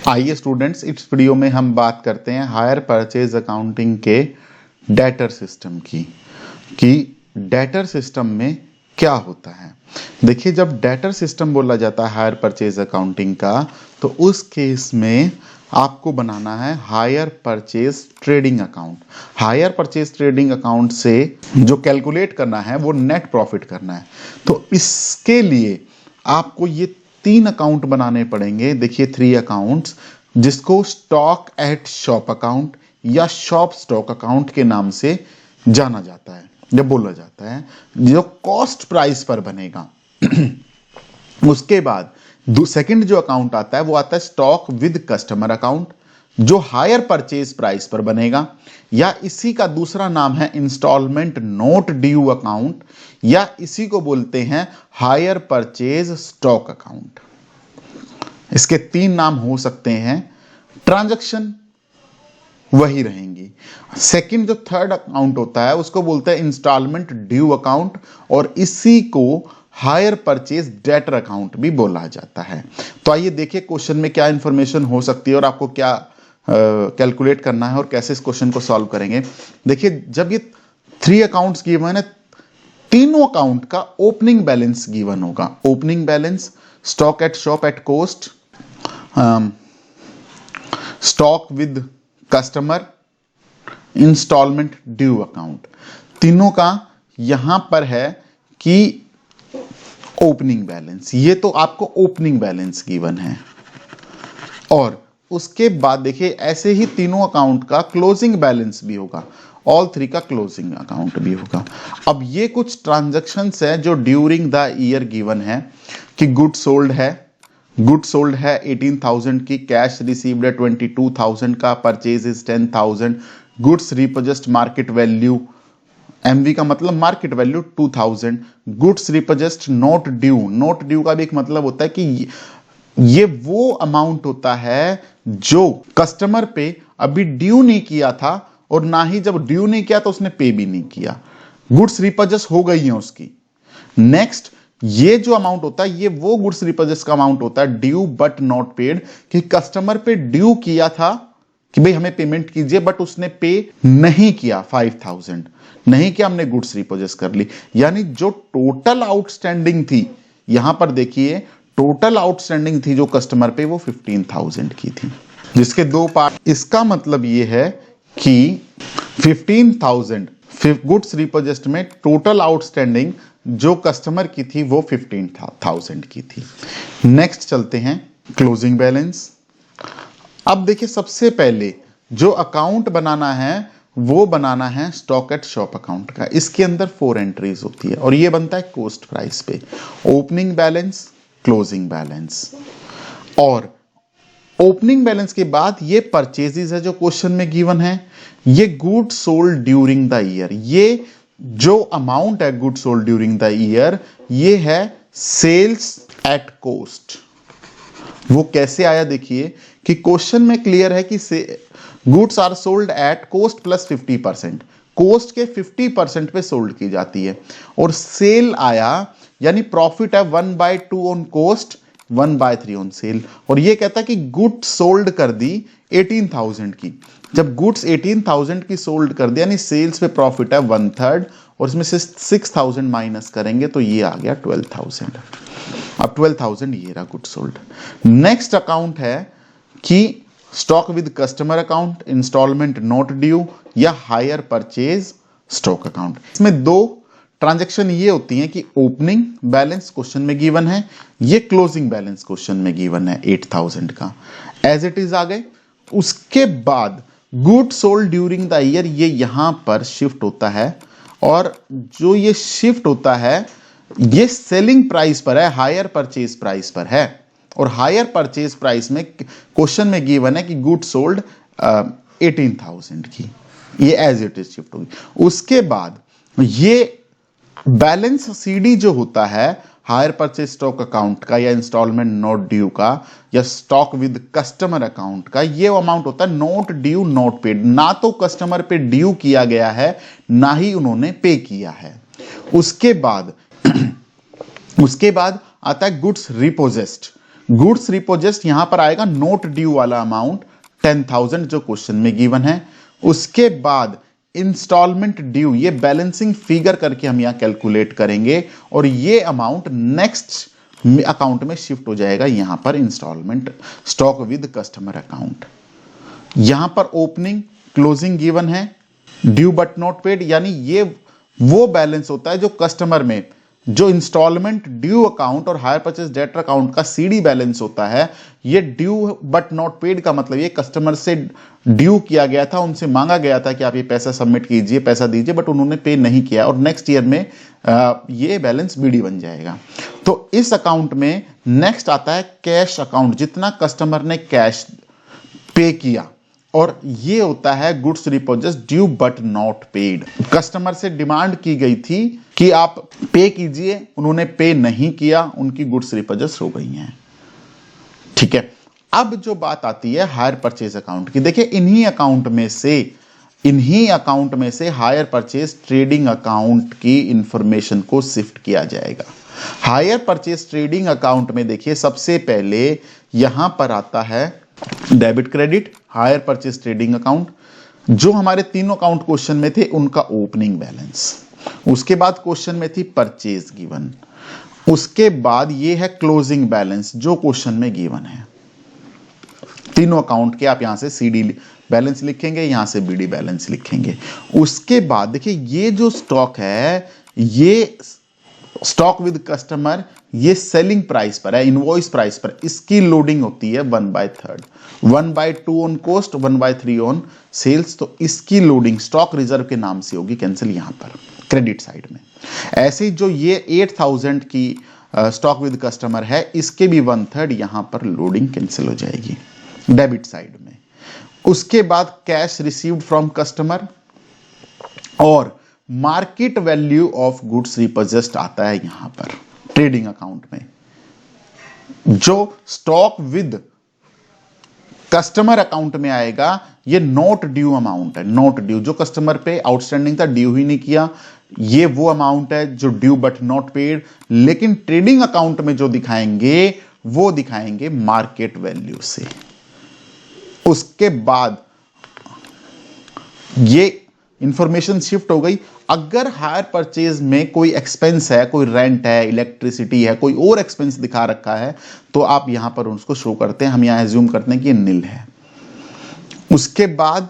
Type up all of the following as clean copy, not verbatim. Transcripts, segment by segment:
आइए स्टूडेंट्स, इस वीडियो में हम बात करते हैं हायर परचेज अकाउंटिंग के डेटर सिस्टम की कि डेटर सिस्टम में क्या होता है। देखिए, जब डेटर सिस्टम बोला जाता है हायर परचेज अकाउंटिंग का, तो उस केस में आपको बनाना है hire purchase trading account. Hire purchase trading account से जो कैलकुलेट करना है वो नेट प्रॉफिट करना है। तो इसके लिए आपको ये 3 अकाउंट बनाने पड़ेंगे। देखिए 3 अकाउंट्स, जिसको स्टॉक एट शॉप अकाउंट या शॉप स्टॉक अकाउंट के नाम से जाना जाता है, जब बोला जाता है, जो कॉस्ट प्राइस पर बनेगा। उसके बाद सेकंड जो अकाउंट आता है वो आता है स्टॉक विद कस्टमर अकाउंट, जो हायर परचेज प्राइस पर बनेगा, या इसी का दूसरा नाम है इंस्टॉलमेंट नोट ड्यू अकाउंट, या इसी को बोलते हैं हायर परचेज स्टॉक अकाउंट। इसके 3 नाम हो सकते हैं। ट्रांजैक्शन वही रहेंगी। सेकंड जो थर्ड अकाउंट होता है उसको बोलते हैं इंस्टॉलमेंट ड्यू अकाउंट, और इसी को हायर परचेज डेटर अकाउंट भी बोला जाता है। तो आइए देखिए क्वेश्चन में क्या इंफॉर्मेशन हो सकती है और आपको क्या कैलकुलेट करना है और कैसे इस क्वेश्चन को सॉल्व करेंगे। देखिए, जब ये 3 अकाउंट्स गिवन है, तीनों अकाउंट का ओपनिंग बैलेंस गिवन होगा। Opening balance stock at shop at cost, stock with customer, instalment due account, तीनों का यहां पर है कि ओपनिंग बैलेंस। ये तो आपको ओपनिंग बैलेंस गिवन है। और उसके बाद देखिए ऐसे ही तीनों अकाउंट का क्लोजिंग बैलेंस भी होगा। ऑल 3 का क्लोजिंग अकाउंट भी होगा। अब ये कुछ ट्रांजैक्शंस है जो ड्यूरिंग द ईयर गिवन है कि गुड सोल्ड है, गुड सोल्ड है 18,000 की, कैश रिसीव्ड है 22,000 का, purchase is 10,000, goods repossessed market value, MV का मतलब market value 2000, goods repossessed note due. Note due का भी एक मतलब होता है कि ये वो अमाउंट होता है जो कस्टमर पे अभी ड्यू नहीं किया था, और ना ही जब ड्यू नहीं किया तो उसने पे भी नहीं किया, गुड्स रिपोजेस हो गई है उसकी। नेक्स्ट, ये जो अमाउंट होता है ये वो गुड्स रिपोजेस का अमाउंट होता है ड्यू बट नॉट पेड, कि कस्टमर पे ड्यू किया था कि भाई हमें पेमेंट कीजिए, बट उसने पे नहीं किया, 5000 नहीं किया, हमने गुड्स रिपोजेस कर ली। यानी जो टोटल आउटस्टैंडिंग थी, यहां पर देखिए टोटल आउटस्टैंडिंग थी जो कस्टमर पे वो 15,000 की थी, जिसके 2 पार्ट। इसका मतलब ये है कि 15,000 गुड्स रिपोजेस्ड में टोटल आउटस्टैंडिंग जो कस्टमर की थी वो 15,000 की थी। नेक्स्ट चलते हैं क्लोजिंग बैलेंस। अब देखिए सबसे पहले जो अकाउंट बनाना है वो बनाना है स्टॉक एट शॉप अकाउंट का। इसके अंदर 4 एंट्रीज होती है और ये बनता है कॉस्ट प्राइस पे। ओपनिंग बैलेंस, क्लोजिंग बैलेंस, और ओपनिंग बैलेंस के बाद ये परचेजेस है जो क्वेश्चन में गिवन है, ये good sold during the year. ये जो अमाउंट है good sold during the year, ये है सेल्स एट कोस्ट। वो कैसे आया देखिए कि क्वेश्चन में क्लियर है कि goods are sold at cost plus 50%, cost के 50% पे सोल्ड की जाती है, और सेल आया यानी प्रॉफिट है 1/2 ऑन कोस्ट, 1/3 ऑन सेल। और ये कहता है कि गुड्स सोल्ड कर दी 18,000 की। जब गुड्स 18,000 की सोल्ड कर दी यानी सेल्स पे प्रॉफिट है 1/3, और इसमें से 6,000 माइनस करेंगे तो ये आ गया 12,000। अब 12,000 ये रहा गुड सोल्ड। नेक्स्ट अकाउंट है कि stock with customer account, instalment not due, या हायर परचेज स्टॉक अकाउंट। इसमें 2 ट्रांजैक्शन ये होती हैं कि ओपनिंग बैलेंस क्वेश्चन में गिवन है, ये क्लोजिंग बैलेंस क्वेश्चन में गिवन है 8,000 का, एज इट इज आ गए। उसके बाद good sold during the year, ये यहां पर शिफ्ट होता है, और जो ये शिफ्ट होता है ये सेलिंग प्राइस पर है, हायर परचेज प्राइस पर है। और हायर परचेज प्राइस में क्वेश्चन में गिवन है कि गुड सोल्ड 18,000 की, ये एज इट इज शिफ्ट होगी। उसके बाद ये बैलेंस सीडी जो होता है हायर परचेज स्टॉक अकाउंट का, या इंस्टॉलमेंट नोट ड्यू का, या स्टॉक विद कस्टमर अकाउंट का, ये अमाउंट होता है नोट ड्यू नोट पेड। ना तो कस्टमर पे ड्यू किया गया है, ना ही उन्होंने पे किया है। उसके बाद आता है गुड्स रिपोजेस्ड। गुड्स रिपोजेस्ट यहां पर आएगा नोट ड्यू वाला अमाउंट 10,000 जो क्वेश्चन में गिवन है। उसके बाद इंस्टॉलमेंट ड्यू, ये बैलेंसिंग फिगर करके हम यहां कैलकुलेट करेंगे और ये अमाउंट नेक्स्ट अकाउंट में शिफ्ट हो जाएगा। यहां पर instalment stock with customer account, यहां पर ओपनिंग क्लोजिंग गिवन है, ड्यू बट नॉट पेड, यानी ये वो बैलेंस होता है जो कस्टमर में, जो इंस्टॉलमेंट ड्यू अकाउंट और हायर परचेज डेटर अकाउंट का सीडी बैलेंस होता है। ये ड्यू बट नॉट पेड का मतलब ये कस्टमर से ड्यू किया गया था, उनसे मांगा गया था कि आप ये पैसा सबमिट कीजिए, पैसा दीजिए, बट उन्होंने पे नहीं किया और नेक्स्ट ईयर में ये बैलेंस बीडी बन जाएगा। तो इस अकाउंट में नेक्स्ट आता है कैश अकाउंट, जितना कस्टमर ने कैश पे किया, और ये होता है goods repossessed due but not paid. Customer से डिमांड की गई थी कि आप पे कीजिए, उन्होंने पे नहीं किया, उनकी गुड्स रिपोजेस्ट हो गई हैं। ठीक है, अब जो बात आती है हायर परचेज अकाउंट की, देखिए इन्हीं अकाउंट में से हायर परचेज ट्रेडिंग अकाउंट की इंफॉर्मेशन को शिफ्ट किया जाएगा। हायर परचेज ट्रेडिंग अकाउंट में देखिए सबसे पहले यहां पर आता है debit credit hire purchase trading account, जो हमारे तीनों अकाउंट क्वेश्चन में थे उनका ओपनिंग बैलेंस। उसके बाद क्वेश्चन में थी परचेज गिवन, उसके बाद ये है क्लोजिंग बैलेंस जो क्वेश्चन में गिवन है। तीनों अकाउंट के आप यहां से सीडी बैलेंस लिखेंगे, यहां से बीडी बैलेंस लिखेंगे। उसके बाद देखिए ये जो स्टॉक है, ये स्टॉक विद कस्टमर, ये सेलिंग प्राइस पर है, इनवॉइस प्राइस पर, इसकी लोडिंग होती है 1/3, 1/2 ऑन कॉस्ट, 1/3 ऑन सेल्स। तो इसकी लोडिंग स्टॉक रिजर्व के नाम से होगी, कैंसिल यहां पर क्रेडिट साइड में। ऐसे ही जो ये 8,000 की स्टॉक विद कस्टमर है, इसके भी 1/3 यहां पर लोडिंग कैंसिल हो जाएगी डेबिट साइड में। उसके बाद कैश रिसीव्ड फ्रॉम कस्टमर और मार्केट वैल्यू ऑफ गुड्स रिपोजेस्ट आता है यहां पर ट्रेडिंग अकाउंट में। जो स्टॉक विद कस्टमर अकाउंट में आएगा, ये नॉट ड्यू अमाउंट है, नॉट ड्यू, जो कस्टमर पे आउटस्टैंडिंग था, ड्यू ही नहीं किया, ये वो अमाउंट है जो ड्यू बट नॉट पेड। लेकिन ट्रेडिंग अकाउंट में जो दिखाएंगे वो दिखाएंगे मार्केट वैल्यू से। उसके बाद ये इंफॉर्मेशन शिफ्ट हो गई। अगर हायर परचेज में कोई एक्सपेंस है, कोई रेंट है, इलेक्ट्रिसिटी है, कोई और एक्सपेंस दिखा रखा है, तो आप यहां पर उसको शो करते हैं। हम यहां एज्यूम करते हैं कि ये नील है। उसके बाद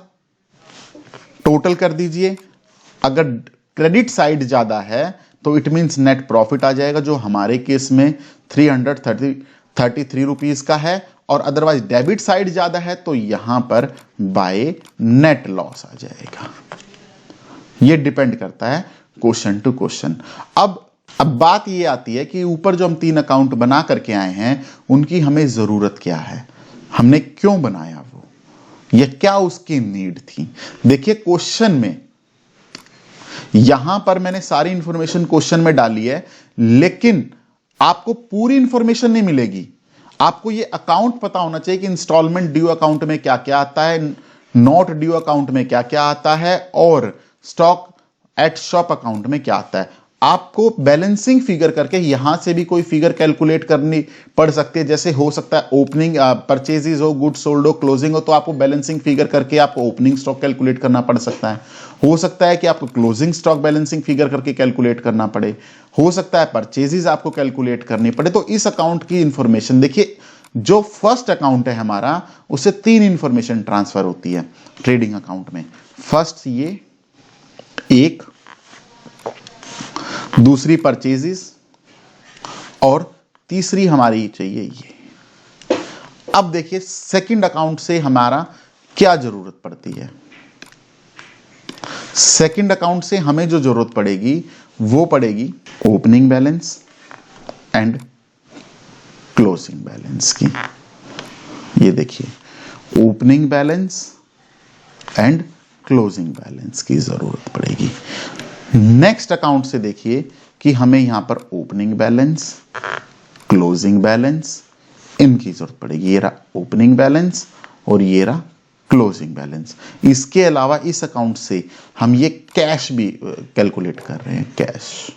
टोटल कर दीजिए। अगर क्रेडिट साइड ज्यादा है तो इट मींस नेट प्रॉफिट आ जाएगा, जो हमारे केस में 333 रुपीज का है, और अदरवाइज डेबिट साइड ज्यादा है तो यहां पर बाय नेट लॉस आ जाएगा। ये डिपेंड करता है क्वेश्चन टू क्वेश्चन। अब बात ये आती है कि ऊपर जो हम 3 अकाउंट बना करके आए हैं, उनकी हमें जरूरत क्या है, हमने क्यों बनाया वो, या क्या उसकी नीड थी। देखिए क्वेश्चन में यहां पर मैंने सारी इंफॉर्मेशन क्वेश्चन में डाली है, लेकिन आपको पूरी इंफॉर्मेशन नहीं मिलेगी। आपको ये अकाउंट पता होना चाहिए कि इंस्टॉलमेंट ड्यू अकाउंट में क्या क्या आता है, नॉट ड्यू अकाउंट में क्या क्या आता है, और स्टॉक एट शॉप अकाउंट में क्या आता है। आपको बैलेंसिंग फिगर करके यहां से भी कोई फिगर कैलकुलेट करनी पड़ सकती है। जैसे हो सकता है ओपनिंग परचेजेस हो, गुड्स सोल्ड हो, क्लोजिंग हो, तो आपको बैलेंसिंग फिगर करके आपको ओपनिंग स्टॉक कैलकुलेट करना पड़ सकता है। हो सकता है कि आपको क्लोजिंग स्टॉक बैलेंसिंग फिगर करके कैलकुलेट करना पड़े, हो सकता है परचेजेस आपको कैलकुलेट करनी पड़े। तो इस अकाउंट की इंफॉर्मेशन देखिए, जो फर्स्ट अकाउंट है हमारा, उससे 3 इंफॉर्मेशन ट्रांसफर होती है ट्रेडिंग अकाउंट में। फर्स्ट ये एक, दूसरी परचेजेस, और तीसरी हमारी चाहिए ये। अब देखिए सेकंड अकाउंट से हमारा क्या जरूरत पड़ती है। सेकंड अकाउंट से हमें जो जरूरत पड़ेगी वो पड़ेगी opening balance and closing balance की। ये देखिए opening balance and closing balance की जरूरत पड़ेगी। नेक्स्ट अकाउंट से देखिए कि हमें यहां पर ओपनिंग बैलेंस, क्लोजिंग बैलेंस, इनकी जरूरत पड़ेगी। ये रहा ओपनिंग बैलेंस और ये रहा क्लोजिंग बैलेंस। इसके अलावा इस अकाउंट से हम ये कैश भी कैलकुलेट कर रहे हैं, कैश।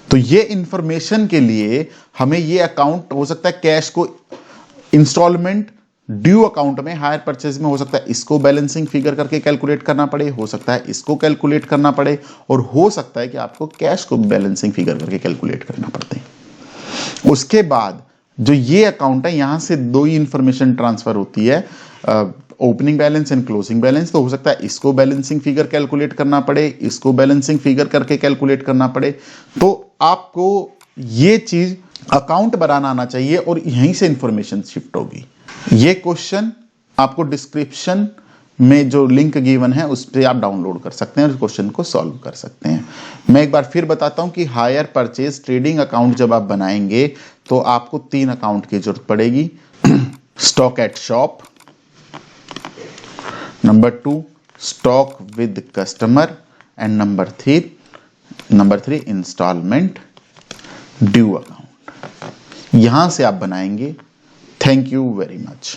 तो ये इंफॉर्मेशन के लिए हमें ये अकाउंट हो सकता है कैश को इंस्टॉलमेंट ड्यू अकाउंट में, हायर परचेज में हो सकता है इसको बैलेंसिंग फिगर करके कैलकुलेट करना पड़े, हो सकता है इसको कैलकुलेट करना पड़े, और हो सकता है कि आपको कैश को बैलेंसिंग फिगर करके कैलकुलेट करना पड़ते हैं। उसके बाद जो ये अकाउंट है यहां से दो ही इंफॉर्मेशन ट्रांसफर होती है, opening balance and closing balance. तो हो सकता है इसको बैलेंसिंग फिगर कैलकुलेट करना पड़े, इसको बैलेंसिंग फिगर करके कैलकुलेट करना पड़े। तो आपको ये चीज अकाउंट बनाना आना चाहिए और यहीं से इंफॉर्मेशन शिफ्ट होगी। ये क्वेश्चन आपको डिस्क्रिप्शन में जो लिंक गिवन है उस पर आप डाउनलोड कर सकते हैं और क्वेश्चन को सॉल्व कर सकते हैं। मैं एक बार फिर बताता हूं कि हायर परचेज ट्रेडिंग अकाउंट जब आप बनाएंगे तो आपको 3 अकाउंट की जरूरत पड़ेगी। Stock at shop, number 2 stock with customer, and number 3 instalment due account. यहां से आप बनाएंगे। Thank you very much.